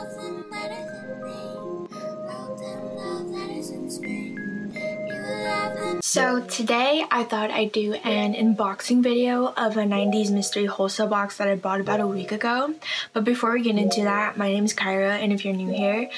nothing better than me. Help them know that it's in spring. You love them. So today I thought I'd do an unboxing video of a 90s mystery wholesale box that I bought about a week ago. But before we get into that, my name is Kyra, and if you're new here,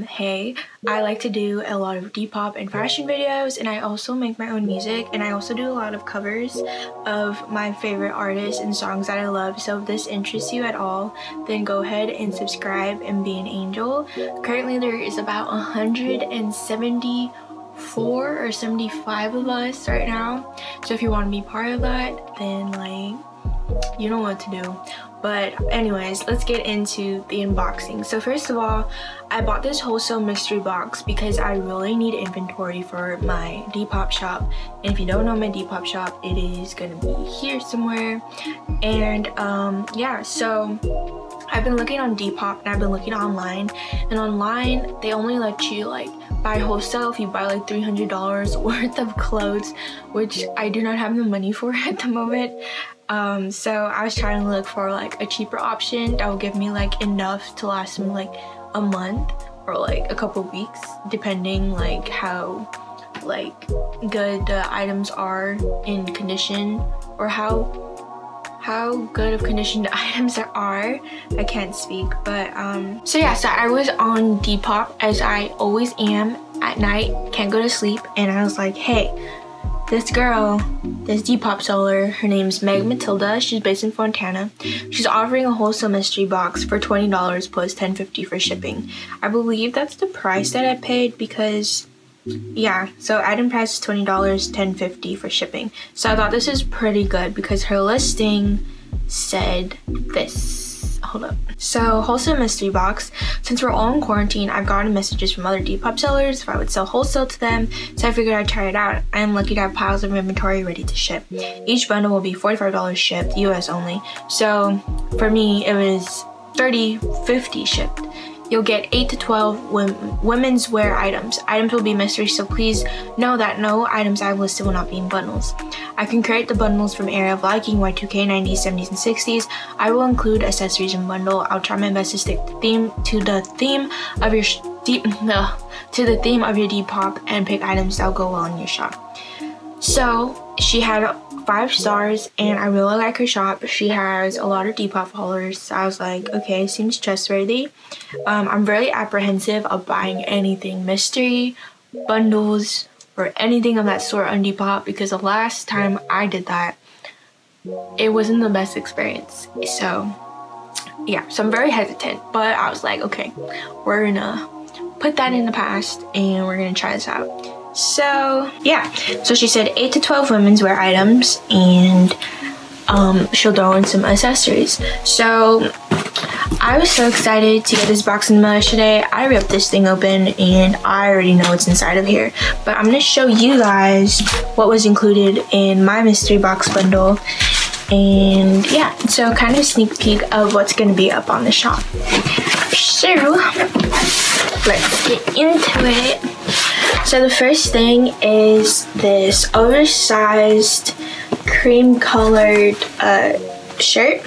hey, I like to do a lot of Depop and fashion videos, and I also make my own music, and I also do a lot of covers of my favorite artists and songs that I love. So if this interests you at all, then go ahead and subscribe and be an angel. Currently there is about 174 or 75 of us right now, so if you want to be part of that, then like, you know what to do. But anyways, let's get into the unboxing. So first of all, I bought this wholesale mystery box because I really need inventory for my Depop shop. And if you don't know my Depop shop, it is gonna be here somewhere. And yeah, so I've been looking on Depop and I've been looking online, and online they only let you like buy wholesale if you buy like $300 worth of clothes, which I do not have the money for at the moment. So I was trying to look for like a cheaper option that will give me like enough to last me like a month or like a couple weeks, depending like how like good the items are in condition, or how good of condition the items are. I can't speak, but so yeah, so I was on Depop, as I always am at night, can't go to sleep, and I was like, hey, this girl, this Depop seller, her name's Meg Matilda, she's based in Fontana. She's offering a wholesale mystery box for $20 plus $10.50 for shipping. I believe that's the price that I paid because, yeah, so item price is $20, $10.50 for shipping. So I thought this is pretty good because her listing said this. Hold up. So wholesale mystery box. Since we're all in quarantine, I've gotten messages from other Depop sellers if I would sell wholesale to them, so I figured I'd try it out. I am lucky to have piles of inventory ready to ship. Each bundle will be $45 shipped, US only. So for me, it was $30.50 shipped. You'll get 8 to 12 women's wear items. Items will be mystery, so please know that no items I've listed will not be in bundles. I can create the bundles from area of liking, Y2K, 90s, 70s, and 60s. I will include accessories in bundle. I'll try my best to stick to the theme of your Depop and pick items that'll go well in your shop. So she had 5 stars, and I really like her shop. She has a lot of Depop followers, so I was like, okay, seems trustworthy. I'm very apprehensive of buying anything mystery, bundles, or anything of that sort on Depop, because the last time I did that, it wasn't the best experience. So yeah, so I'm very hesitant, but I was like, okay, we're gonna put that in the past and we're gonna try this out. So yeah, so she said 8 to 12 women's wear items, and she'll throw in some accessories. So I was so excited to get this box in the mail today. I ripped this thing open and I already know what's inside of here, but I'm gonna show you guys what was included in my mystery box bundle. And yeah, so kind of a sneak peek of what's gonna be up on the shop. So let's get into it. So the first thing is this oversized cream colored shirt.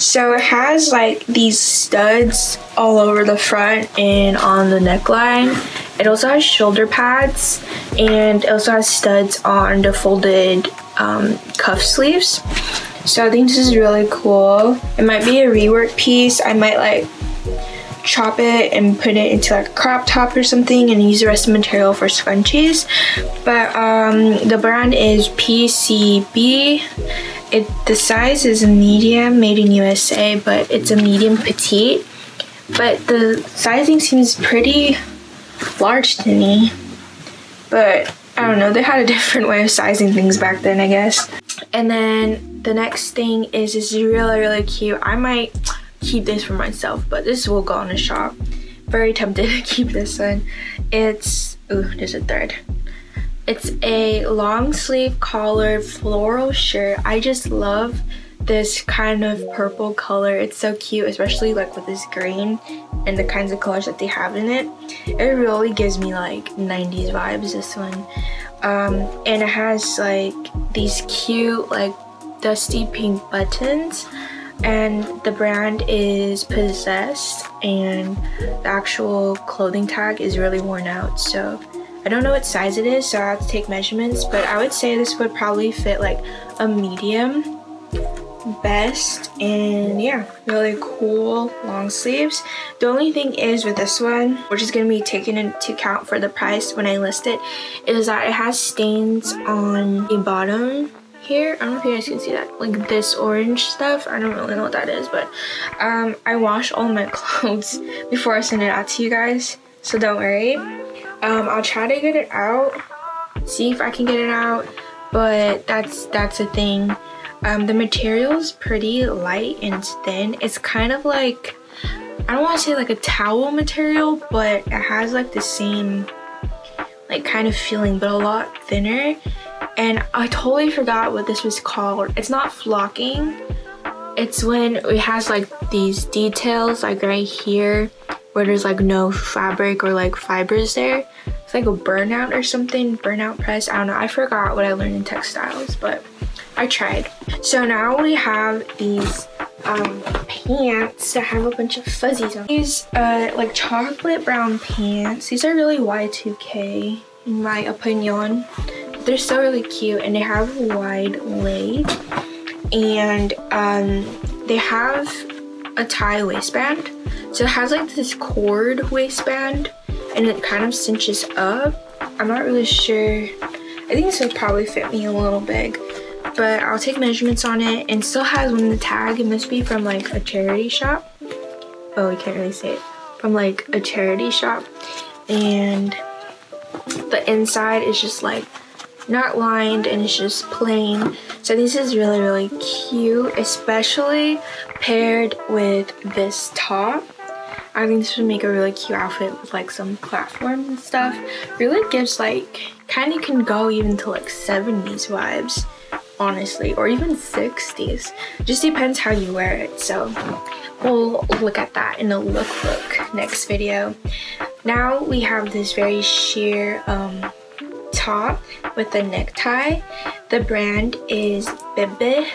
So it has like these studs all over the front and on the neckline. It also has shoulder pads, and it also has studs on the folded cuff sleeves. So I think this is really cool. It might be a rework piece. I might like chop it and put it into like a crop top or something and use the rest of the material for scrunchies. But the brand is PCB. The size is a medium, made in USA, but it's a medium petite. But the sizing seems pretty large to me. But I don't know, they had a different way of sizing things back then, I guess. And then the next thing is this really cute. I might keep this for myself, but this will go in the shop. Very tempted to keep this one. It's, ooh, there's a thread. It's a long sleeve collared floral shirt. I just love this kind of purple color. It's so cute, especially like with this green and the kinds of colors that they have in it. It really gives me like 90s vibes, this one. And it has like these cute like dusty pink buttons. and the brand is Possessed, and the actual clothing tag is really worn out. So I don't know what size it is, so I have to take measurements, but I would say this would probably fit like a medium best. And yeah, really cool long sleeves. The only thing is with this one, which is going to be taken into account for the price when I list it, is that it has stains on the bottom here. I don't know if you guys can see that, like this orange stuff. I don't really know what that is, but I wash all my clothes before I send it out to you guys, so don't worry. I'll try to get it out, see if I can get it out, but that's a thing. The material is pretty light and it's thin. It's kind of like, I don't want to say like a towel material, but it has like the same like kind of feeling, but a lot thinner. And I totally forgot what this was called. It's not flocking. It's when it has like these details like right here where there's like no fabric or like fibers there. It's like a burnout or something, burnout press. I don't know, I forgot what I learned in textiles, but I tried. So now we have these pants that have a bunch of fuzzies on. These like chocolate brown pants. These are really Y2K in my opinion. They're so really cute, and they have a wide leg, and they have a tie waistband. So it has like this cord waistband, and it kind of cinches up. I'm not really sure. I think this would probably fit me a little big, but I'll take measurements on it. And still has one in the tag. It must be from like a charity shop. Oh, I can't really say it. From like a charity shop. And the inside is just like not lined, and it's just plain. So this is really, really cute, especially paired with this top. I think this would make a really cute outfit with like some platforms and stuff. Really gives like, kind of can go even to like 70s vibes, honestly, or even 60s. Just depends how you wear it. So we'll look at that in a lookbook next video. Now we have this very sheer top with a necktie. The brand is Bibi.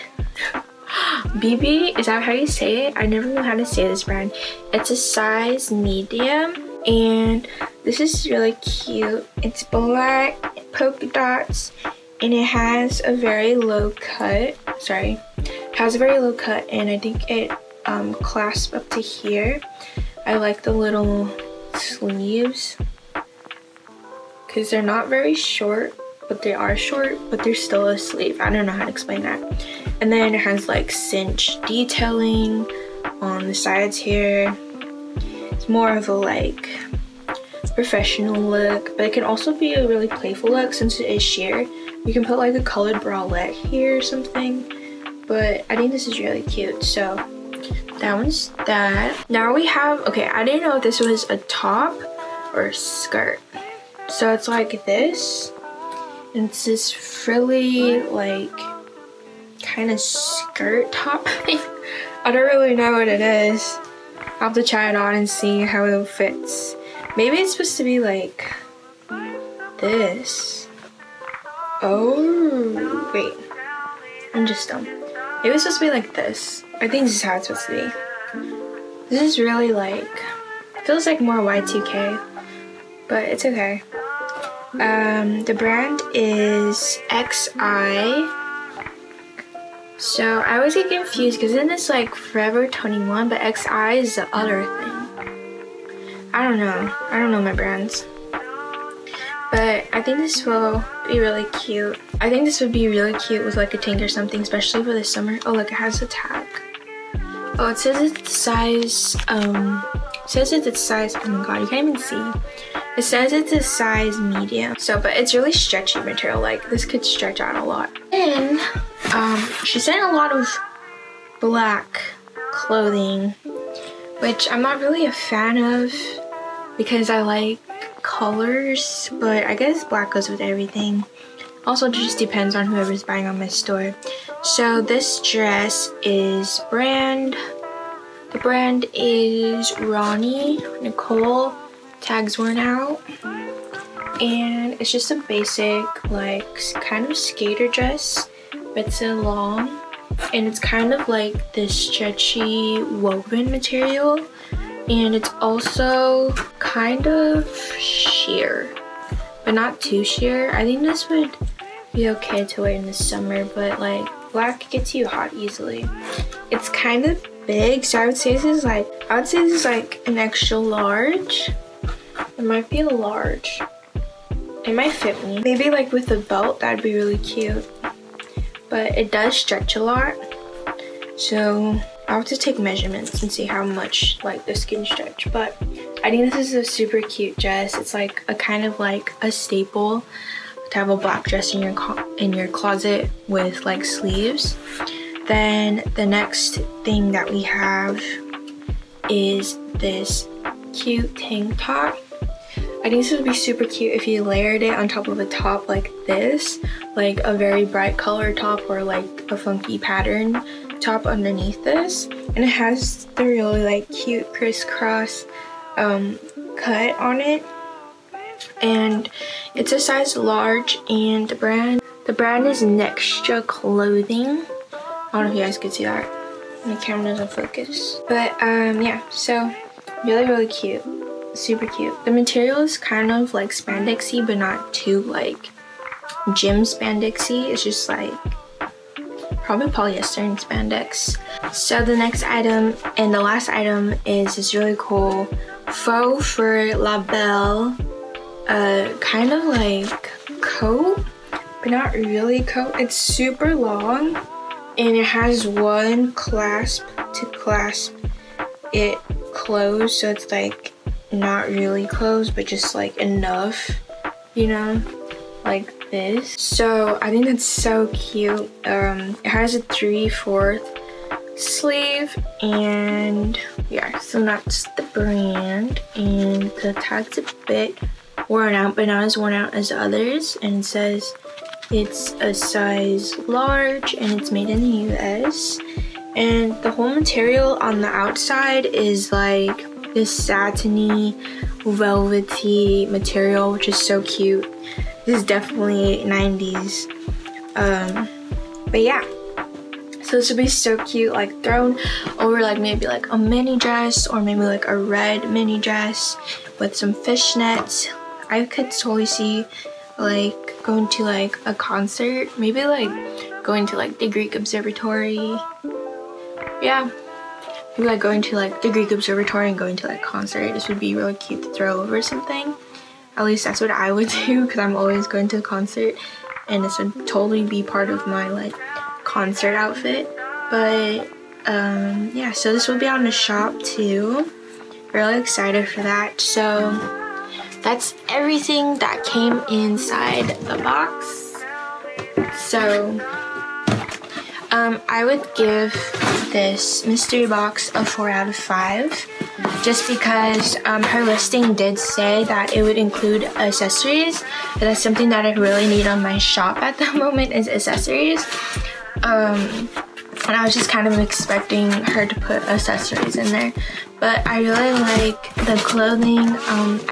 Bibi, is that how you say it? I never know how to say this brand. It's a size medium, and this is really cute. It's black, polka dots, and it has a very low cut. Sorry, it has a very low cut, and I think it clasps up to here. I like the little sleeves because they're not very short, but they are short, but they're still a sleeve. I don't know how to explain that. And then it has like cinch detailing on the sides here. It's more of a like professional look, but it can also be a really playful look since it is sheer. You can put like a colored bralette here or something, but I think this is really cute. So that one's that. Now we have, okay, I didn't know if this was a top or a skirt. So it's like this, and it's this frilly like kind of skirt top thing. I don't really know what it is. I'll have to try it on and see how it fits. Maybe it's supposed to be like this. Oh, wait. I'm just dumb. Maybe it's supposed to be like this. I think this is how it's supposed to be. This is really like, feels like more Y2K, but it's okay. The brand is XI. So I always get confused because then it's like Forever 21, but XI is the other thing. I don't know my brands. But I think this will be really cute. I think this would be really cute with like a tank or something, especially for the summer. Oh, look, it has a tag. Oh, it says it's size, oh my god, you can't even see. It says it's a size medium. So, but it's really stretchy material. Like, this could stretch out a lot. And, she sent a lot of black clothing, which I'm not really a fan of because I like colors, but I guess black goes with everything. Also, it just depends on whoever's buying on my store. So this dress is the brand is Ronnie Nicole, tags worn out, and it's just a basic like kind of skater dress, but it's a long and it's kind of like this stretchy woven material, and it's also kind of sheer, but not too sheer. I think this would be okay to wear in the summer, but like black gets you hot easily. It's kind of big, so I would say this is like an extra large. It might be a large. It might fit me. Maybe like with a belt, that'd be really cute. But it does stretch a lot, so I'll have to take measurements and see how much like this can stretch. But I think this is a super cute dress. It's like a kind of like a staple to have a black dress in your closet with like sleeves. Then the next thing that we have is this cute tank top. I think this would be super cute if you layered it on top of a top like this, like a very bright color top or like a funky pattern top underneath this. And it has the really like cute crisscross cut on it. And it's a size large, and the brand is Nextra Clothing. I don't know if you guys could see that. The camera doesn't focus. But yeah, so really cute. Super cute. The material is kind of like spandexy, but not too like gym spandexy. It's just like probably polyester and spandex. So the next item and the last item is this really cool faux fur label, kind of like coat, but not really coat. It's super long, and it has one clasp to clasp it closed, so it's like not really closed, but just like enough, you know, like this. So I think that's so cute. It has a 3/4 sleeve, and yeah, so that's the brand. And the tag's a bit worn out, but not as worn out as the others, and it says it's a size large and it's made in the US. And the whole material on the outside is like this satiny, velvety material, which is so cute. This is definitely 90s. But yeah, so this would be so cute, like thrown over like maybe like a mini dress, or maybe like a red mini dress with some fishnets. I could totally see like going to like a concert, maybe like going to like the Greek Observatory. Yeah, maybe like going to like the Greek Observatory and going to like a concert. This would be really cute to throw over something. At least that's what I would do, because I'm always going to a concert, and this would totally be part of my like concert outfit. But yeah, so this will be on the shop too. Really excited for that. So that's everything that came inside the box. So I would give this mystery box a 4 out of 5, just because her listing did say that it would include accessories, but that's something that I really need on my shop at the moment, is accessories. And I was just kind of expecting her to put accessories in there, but I really like the clothing.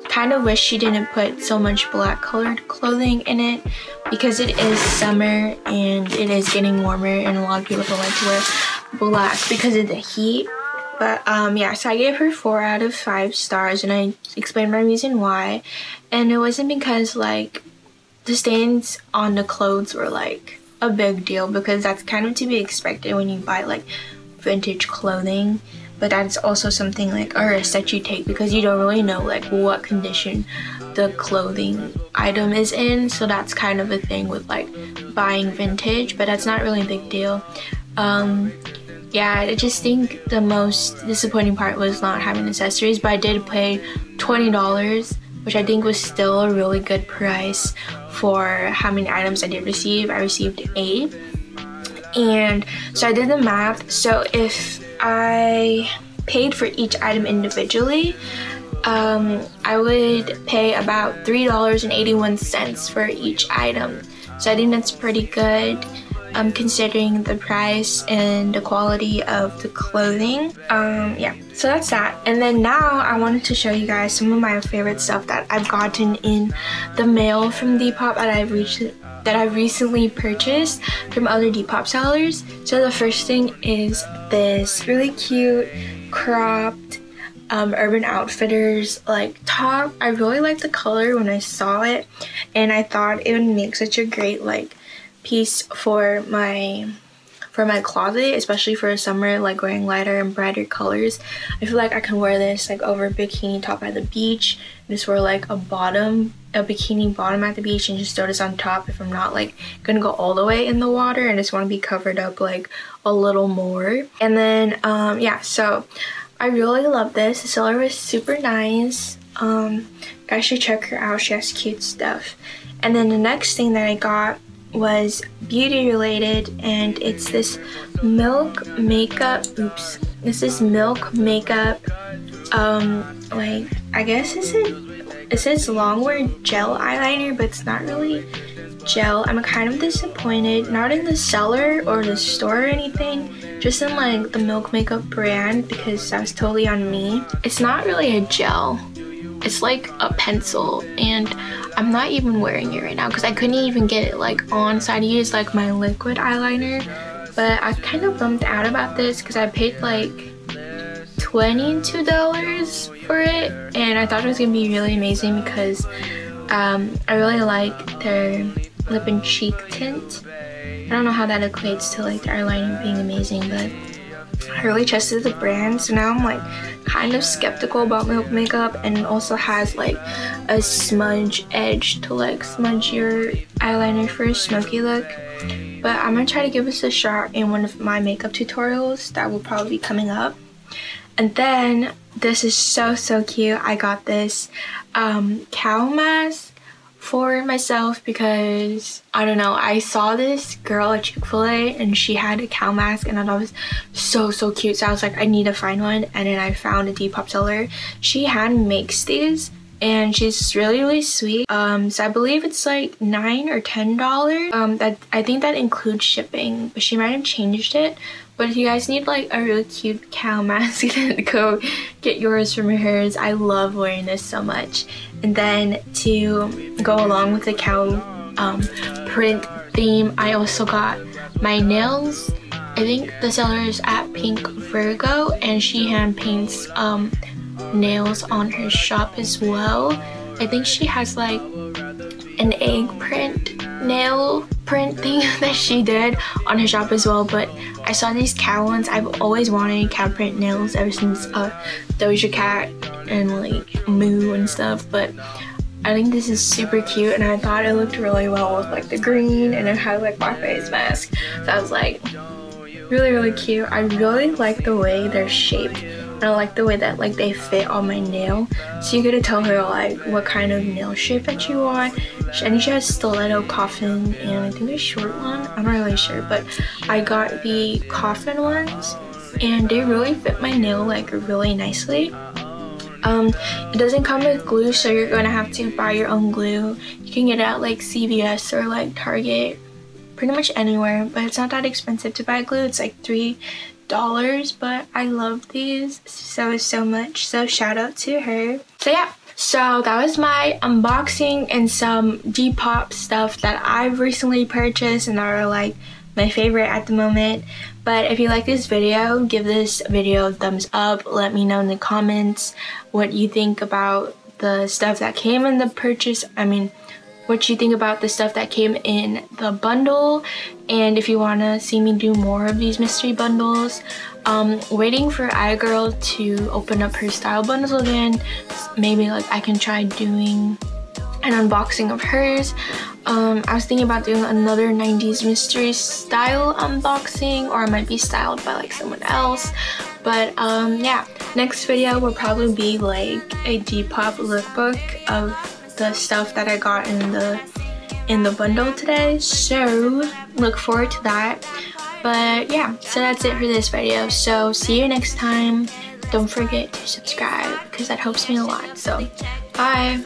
Kind of wish she didn't put so much black colored clothing in it, because it is summer and it is getting warmer, and a lot of people don't like to wear black because of the heat. But yeah, so I gave her 4 out of 5 stars, and I explained my reason why. And it wasn't because like the stains on the clothes were like a big deal, because that's kind of to be expected when you buy like vintage clothing. But that's also something like a risk that you take, because you don't really know like what condition the clothing item is in. So that's kind of a thing with like buying vintage, but that's not really a big deal. Yeah, I just think the most disappointing part was not having accessories, but I did pay $20, which I think was still a really good price for how many items I did receive. I received 8. And so I did the math. So if I paid for each item individually, I would pay about $3.81 for each item. So I think that's pretty good. considering the price and the quality of the clothing. Yeah, so that's that. And then now I wanted to show you guys some of my favorite stuff that I've gotten in the mail from Depop that I've recently purchased from other Depop sellers. So the first thing is this really cute cropped Urban Outfitters like top. I really liked the color when I saw it, and I thought it would make such a great like piece for my closet, especially for summer, like wearing lighter and brighter colors. I feel like I can wear this like over a bikini top at the beach, just wear like a bikini bottom at the beach, and just throw this on top if I'm not like gonna go all the way in the water and just want to be covered up like a little more. And then yeah, so I really love this. The seller was super nice. Guys should check her out. She has cute stuff. And then the next thing that I got was beauty related, and it's this Milk Makeup, this is Milk Makeup, like, I guess it says longwear gel eyeliner, but it's not really gel. I'm kind of disappointed, not in the seller or the store or anything, just in like the Milk Makeup brand, because that was totally on me. It's not really a gel, it's like a pencil, and I'm not even wearing it right now because I couldn't even get it like on, so I used like my liquid eyeliner. But I was kind of bummed out about this because I paid like $22 for it, and I thought it was gonna be really amazing because I really like their lip and cheek tint. I don't know how that equates to like the eyeliner being amazing, but I really trusted the brand, so now I'm like kind of skeptical about Milk Makeup. And it also has like a smudge edge to like smudge your eyeliner for a smoky look. But I'm gonna try to give this a shot in one of my makeup tutorials that will probably be coming up. And then this is so cute. I got this cow mask for myself because I don't know, I saw this girl at Chick-fil-A and she had a cow mask and I thought it was so cute, so I was like, I need to find one. And then I found a Depop seller. She hand makes these and she's really sweet. So I believe it's like $9 or $10. That I think that includes shipping, but she might have changed it. But if you guys need like a really cute cow mask, go get yours from hers. I love wearing this so much. And then to go along with the cow print theme, I also got my nails. I think the seller is at Pink Virgo, and she hand paints nails on her shop as well. I think she has like an egg print nail print thing that she did on her shop as well. But I saw these cow ones. I've always wanted cow print nails ever since Doja Cat and like Moo and stuff, but I think this is super cute and I thought it looked really well with like the green, and it had like my face mask, so I was like really cute. I really like the way they're shaped, and I like the way that like they fit on my nail, so you get to tell her like what kind of nail shape that you want. I think she has stiletto coffin and I think a short one, I'm not really sure, but I got the coffin ones and they really fit my nail like really nicely. It doesn't come with glue, so you're gonna have to buy your own glue. You can get it at like CVS or like Target, pretty much anywhere, but it's not that expensive to buy glue. It's like $3, but I love these so much, so shout out to her. So yeah, so that was my unboxing and some Depop stuff that I've recently purchased and that are like my favorite at the moment. But if you like this video, give this video a thumbs up. Let me know in the comments what you think about the stuff that came in the purchase. I mean, what you think about the stuff that came in the bundle, and if you want to see me do more of these mystery bundles. Waiting for iGirl to open up her style bundles again. Maybe like I can try doing an unboxing of hers. I was thinking about doing another 90s mystery style unboxing, or I might be styled by like someone else. But yeah, next video will probably be like a Depop lookbook of the stuff that I got in the bundle today, so look forward to that. But yeah, so that's it for this video, so see you next time. Don't forget to subscribe because that helps me a lot, so bye.